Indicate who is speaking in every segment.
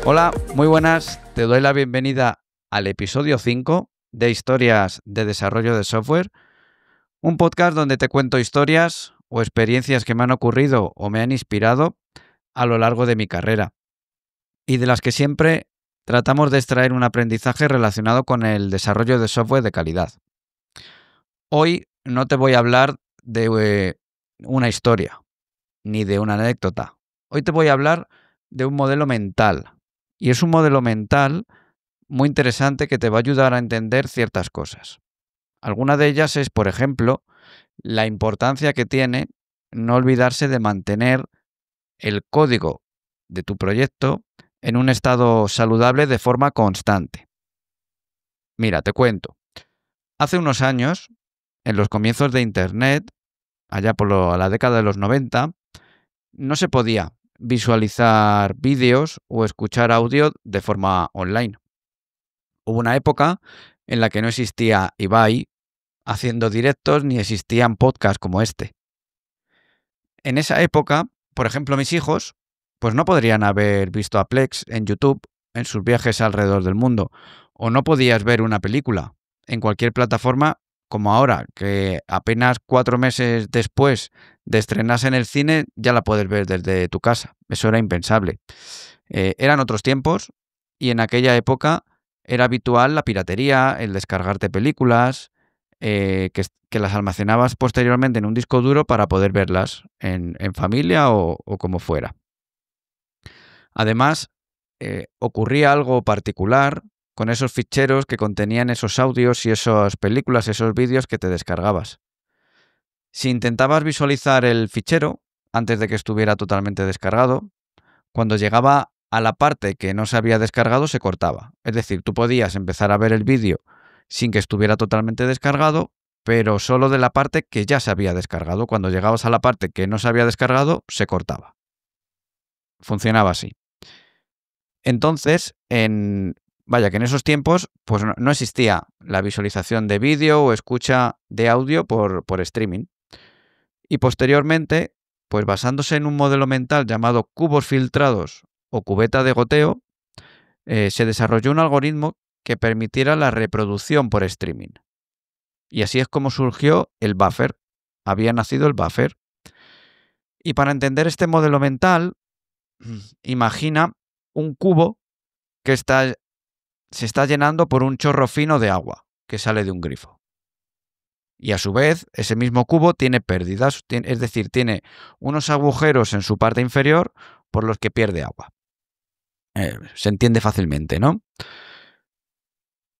Speaker 1: Hola, muy buenas. Te doy la bienvenida al episodio 5 de Historias de Desarrollo de Software, un podcast donde te cuento historias o experiencias que me han ocurrido o me han inspirado a lo largo de mi carrera y de las que siempre tratamos de extraer un aprendizaje relacionado con el desarrollo de software de calidad. Hoy no te voy a hablar de una historia ni de una anécdota. Hoy te voy a hablar de un modelo mental. Y es un modelo mental muy interesante que te va a ayudar a entender ciertas cosas. Alguna de ellas es, por ejemplo, la importancia que tiene no olvidarse de mantener el código de tu proyecto en un estado saludable de forma constante. Mira, te cuento. Hace unos años, en los comienzos de Internet, allá por la década de los 90, no se podía visualizar vídeos o escuchar audio de forma online. Hubo una época en la que no existía Ibai haciendo directos ni existían podcasts como este. En esa época, por ejemplo, mis hijos, pues no podrían haber visto a Plex en YouTube en sus viajes alrededor del mundo, o no podías ver una película en cualquier plataforma como ahora, que apenas 4 meses después de estrenarse en el cine ya la puedes ver desde tu casa. Eso era impensable. Eran otros tiempos y en aquella época era habitual la piratería, el descargarte películas, que las almacenabas posteriormente en un disco duro para poder verlas en familia o como fuera. Además, ocurría algo particular con esos ficheros que contenían esos audios y esas películas, esos vídeos que te descargabas. Si intentabas visualizar el fichero antes de que estuviera totalmente descargado, cuando llegaba a la parte que no se había descargado se cortaba. Es decir, tú podías empezar a ver el vídeo sin que estuviera totalmente descargado, pero solo de la parte que ya se había descargado. Cuando llegabas a la parte que no se había descargado, se cortaba. Funcionaba así. Entonces, que en esos tiempos pues no existía la visualización de vídeo o escucha de audio por streaming. Y posteriormente, pues basándose en un modelo mental llamado cubos filtrados o cubeta de goteo, se desarrolló un algoritmo que permitiera la reproducción por streaming. Y así es como surgió el buffer. Había nacido el buffer. Y para entender este modelo mental, imagina un cubo que se está llenando por un chorro fino de agua que sale de un grifo. Y a su vez, ese mismo cubo tiene pérdidas, es decir, tiene unos agujeros en su parte inferior por los que pierde agua. Se entiende fácilmente, ¿no?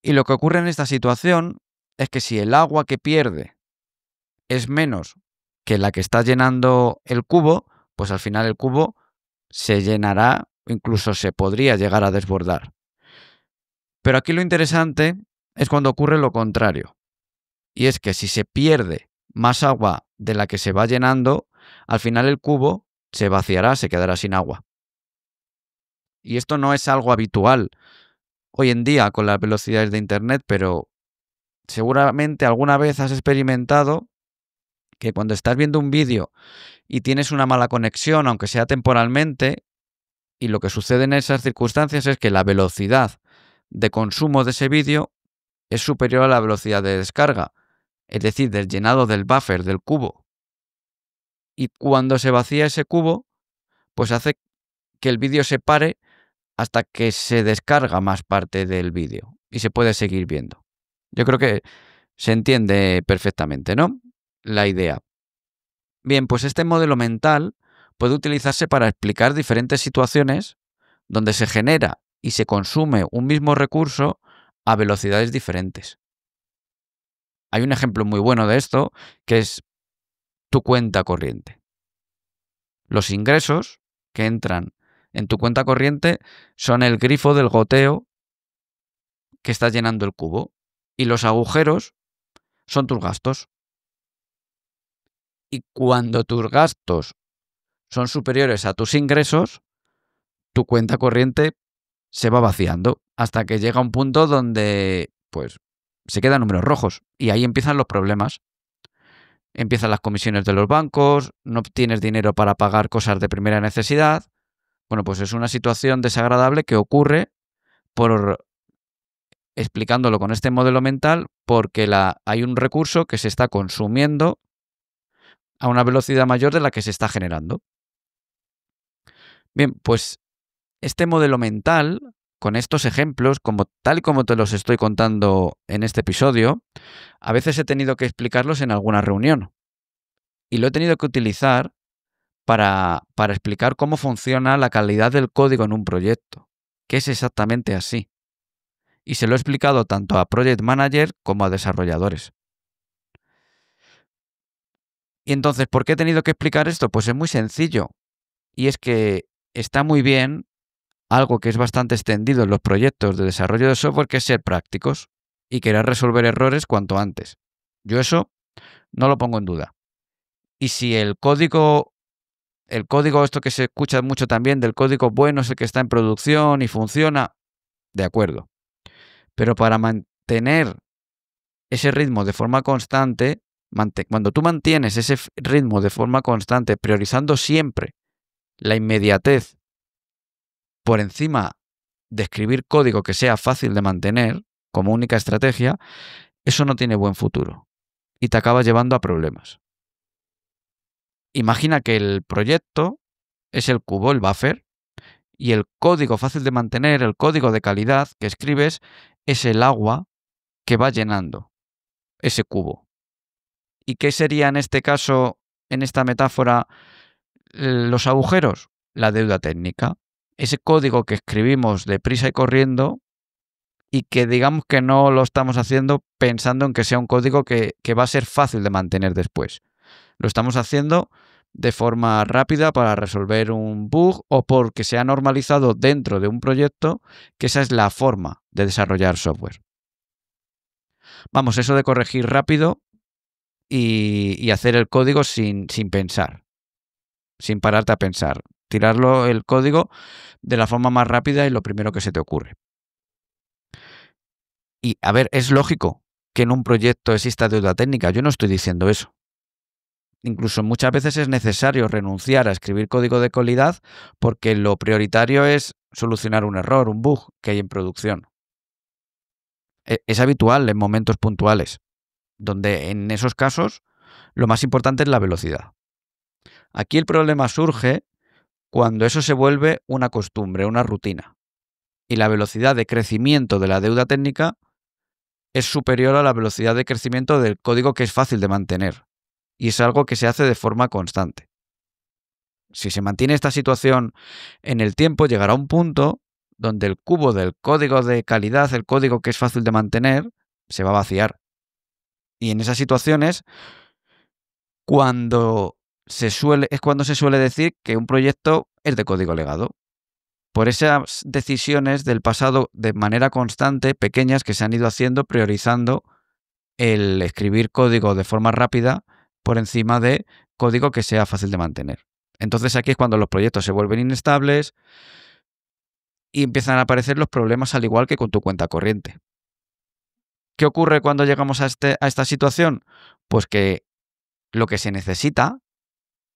Speaker 1: Y lo que ocurre en esta situación es que si el agua que pierde es menos que la que está llenando el cubo, pues al final el cubo se llenará, incluso se podría llegar a desbordar. Pero aquí lo interesante es cuando ocurre lo contrario. Y es que si se pierde más agua de la que se va llenando, al final el cubo se vaciará, se quedará sin agua. Y esto no es algo habitual hoy en día con las velocidades de Internet, pero seguramente alguna vez has experimentado que cuando estás viendo un vídeo y tienes una mala conexión, aunque sea temporalmente, y lo que sucede en esas circunstancias es que la velocidad de consumo de ese vídeo es superior a la velocidad de descarga, es decir, del llenado del buffer, del cubo. Y cuando se vacía ese cubo, pues hace que el vídeo se pare hasta que se descarga más parte del vídeo y se puede seguir viendo. Yo creo que se entiende perfectamente, ¿no? La idea. Bien, pues este modelo mental puede utilizarse para explicar diferentes situaciones donde se genera y se consume un mismo recurso a velocidades diferentes. Hay un ejemplo muy bueno de esto, que es tu cuenta corriente. Los ingresos que entran en tu cuenta corriente son el grifo del goteo que está llenando el cubo y los agujeros son tus gastos. Y cuando tus gastos son superiores a tus ingresos, tu cuenta corriente se va vaciando hasta que llega un punto donde pues se quedan números rojos y ahí empiezan los problemas. Empiezan las comisiones de los bancos, no tienes dinero para pagar cosas de primera necesidad, Bueno, pues es una situación desagradable que ocurre por, explicándolo con este modelo mental, porque hay un recurso que se está consumiendo a una velocidad mayor de la que se está generando. Bien, pues este modelo mental, con estos ejemplos, tal y como te los estoy contando en este episodio, a veces he tenido que explicarlos en alguna reunión. Y lo he tenido que utilizar para explicar cómo funciona la calidad del código en un proyecto, que es exactamente así. Y se lo he explicado tanto a project manager como a desarrolladores. Y entonces, ¿por qué he tenido que explicar esto? Pues es muy sencillo. Y es que está muy bien algo que es bastante extendido en los proyectos de desarrollo de software, que es ser prácticos y querer resolver errores cuanto antes. Yo eso no lo pongo en duda. Y si el código, esto que se escucha mucho también, del código bueno es el que está en producción y funciona, de acuerdo. Pero para mantener ese ritmo de forma constante, cuando tú mantienes ese ritmo de forma constante, priorizando siempre la inmediatez por encima de escribir código que sea fácil de mantener como única estrategia, eso no tiene buen futuro y te acaba llevando a problemas. Imagina que el proyecto es el cubo, el buffer, y el código fácil de mantener, el código de calidad que escribes, es el agua que va llenando ese cubo. ¿Y qué sería en este caso, en esta metáfora, los agujeros? La deuda técnica. Ese código que escribimos deprisa y corriendo y que digamos que no lo estamos haciendo pensando en que sea un código que va a ser fácil de mantener después. Lo estamos haciendo de forma rápida para resolver un bug o porque se ha normalizado dentro de un proyecto que esa es la forma de desarrollar software. Vamos, eso de corregir rápido y hacer el código sin pensar, sin pararte a pensar. Tirarlo el código de la forma más rápida y lo primero que se te ocurre. Y, a ver, es lógico que en un proyecto exista deuda técnica. Yo no estoy diciendo eso. Incluso muchas veces es necesario renunciar a escribir código de calidad porque lo prioritario es solucionar un error, un bug que hay en producción. Es habitual en momentos puntuales, donde en esos casos lo más importante es la velocidad. Aquí el problema surge cuando eso se vuelve una costumbre, una rutina, y la velocidad de crecimiento de la deuda técnica es superior a la velocidad de crecimiento del código que es fácil de mantener, y es algo que se hace de forma constante. Si se mantiene esta situación en el tiempo, llegará un punto donde el cubo del código de calidad, el código que es fácil de mantener, se va a vaciar. Y en esas situaciones, es cuando se suele decir que un proyecto es de código legado. Por esas decisiones del pasado de manera constante, pequeñas, que se han ido haciendo, priorizando el escribir código de forma rápida por encima de código que sea fácil de mantener. Entonces aquí es cuando los proyectos se vuelven inestables y empiezan a aparecer los problemas al igual que con tu cuenta corriente. ¿Qué ocurre cuando llegamos a esta situación? Pues que lo que se necesita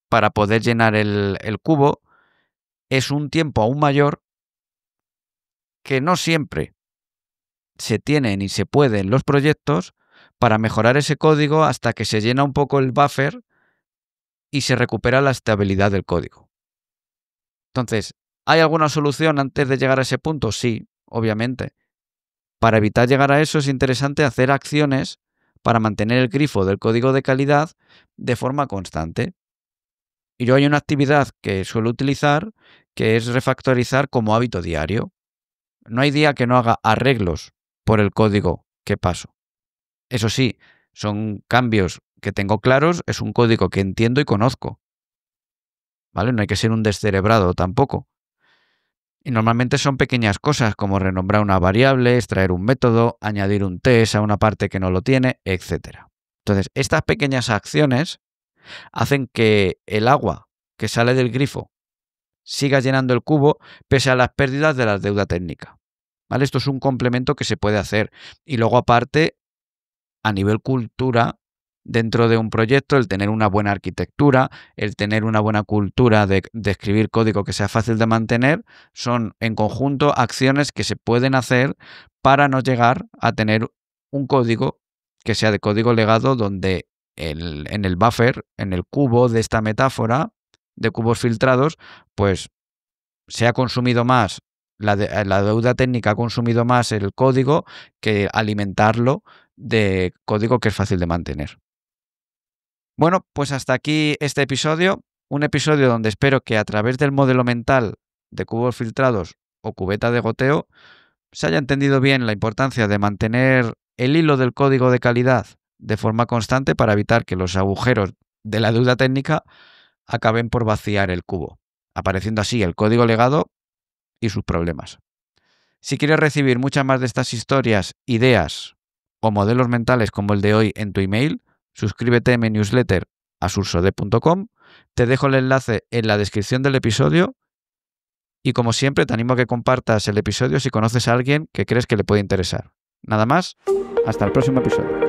Speaker 1: para poder llenar el cubo es un tiempo aún mayor que no siempre se tiene ni se puede en los proyectos para mejorar ese código hasta que se llena un poco el buffer y se recupera la estabilidad del código. Entonces, ¿hay alguna solución antes de llegar a ese punto? Sí, obviamente. Para evitar llegar a eso es interesante hacer acciones para mantener el grifo del código de calidad de forma constante. Y yo hay una actividad que suelo utilizar que es refactorizar como hábito diario. No hay día que no haga arreglos por el código que paso. Eso sí, son cambios que tengo claros, es un código que entiendo y conozco. ¿Vale? No hay que ser un descerebrado tampoco. Y normalmente son pequeñas cosas como renombrar una variable, extraer un método, añadir un test a una parte que no lo tiene, etc. Entonces, estas pequeñas acciones hacen que el agua que sale del grifo siga llenando el cubo pese a las pérdidas de la deuda técnica. ¿Vale? Esto es un complemento que se puede hacer. Y luego, aparte, a nivel cultura, dentro de un proyecto, el tener una buena arquitectura, el tener una buena cultura de escribir código que sea fácil de mantener, son en conjunto acciones que se pueden hacer para no llegar a tener un código que sea de código legado donde en el buffer, en el cubo de esta metáfora de cubos filtrados, pues se ha consumido más, la deuda técnica ha consumido más el código que alimentarlo de código que es fácil de mantener. Bueno, pues hasta aquí este episodio, un episodio donde espero que a través del modelo mental de cubos filtrados o cubeta de goteo se haya entendido bien la importancia de mantener el hilo del código de calidad de forma constante para evitar que los agujeros de la deuda técnica acaben por vaciar el cubo, apareciendo así el código legado y sus problemas. Si quieres recibir muchas más de estas historias, ideas o modelos mentales como el de hoy en tu email, suscríbete a mi newsletter asursode.com. Te dejo el enlace en la descripción del episodio y como siempre te animo a que compartas el episodio si conoces a alguien que crees que le puede interesar. Nada más, hasta el próximo episodio.